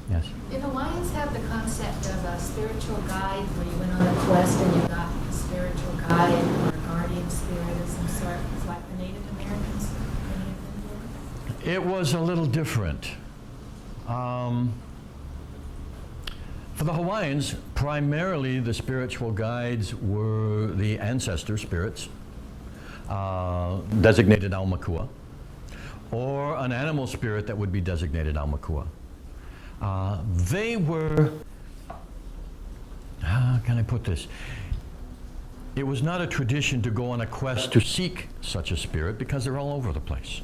Yes. Did Hawaiians have the concept of a spiritual guide where you went on a quest and you got a spiritual guide or a guardian spirit of some sort? It's like the Native Americans, any of them did? It was a little different. For the Hawaiians, primarily the spiritual guides were the ancestor spirits, designated Aumakua, or an animal spirit that would be designated Aumakua. They were, how can I put this? It was not a tradition to go on a quest to seek such a spirit because they're all over the place.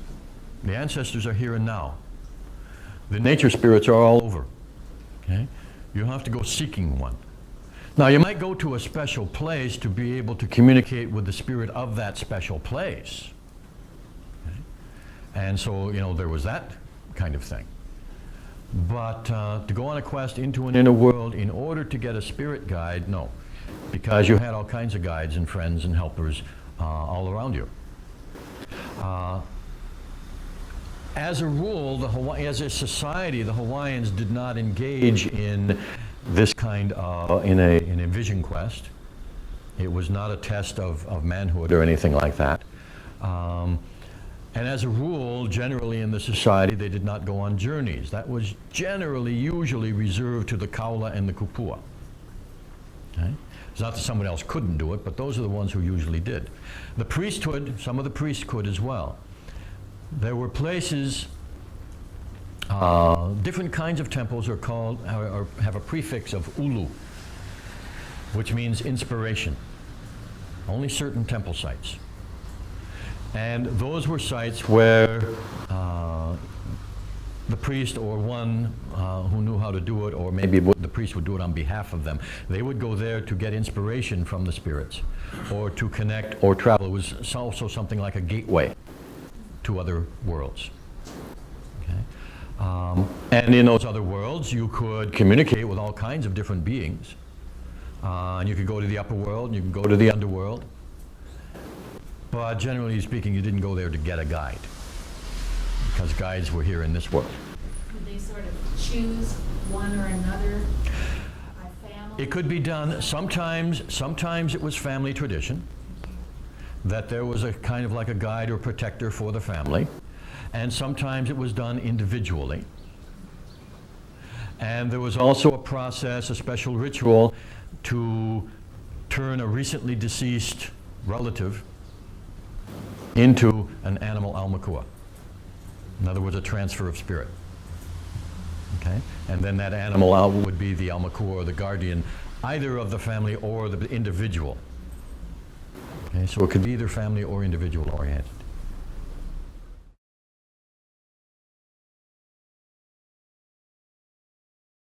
The ancestors are here and now. The nature spirits are all over. Okay? You have to go seeking one. Now, you might go to a special place to be able to communicate with the spirit of that special place. Okay? And so, you know, there was that kind of thing. But to go on a quest into an inner world in order to get a spirit guide, no. Because you had all kinds of guides and friends and helpers all around you. As a rule, as a society, the Hawaiians did not engage in this kind of, in a vision quest. It was not a test of manhood or anything like that. And as a rule, generally in the society, they did not go on journeys. That was generally, usually reserved to the kaula and the kupua. Okay? It's not that someone else couldn't do it, but those are the ones who usually did. The priesthood, some of the priests could as well. There were places, different kinds of temples are called, or have a prefix of ulu, which means inspiration. Only certain temple sites. And those were sites where the priest or one who knew how to do it, or maybe the priest would do it on behalf of them, they would go there to get inspiration from the spirits, or to connect or travel. It was also something like a gateway to other worlds. Okay? And in those other worlds, you could communicate with all kinds of different beings. And you could go to the upper world, and you could go to the underworld. But generally speaking, you didn't go there to get a guide, because guides were here in this world. Would they sort of choose one or another by family? It could be done. Sometimes it was family tradition, that there was a kind of like a guide or protector for the family. And sometimes it was done individually. And there was also a process, a special ritual, to turn a recently deceased relative into an animal aumakua. In other words, a transfer of spirit. Okay? And then that animal would be the aumakua or the guardian, either of the family or the individual. Okay, so it could be either family or individual oriented.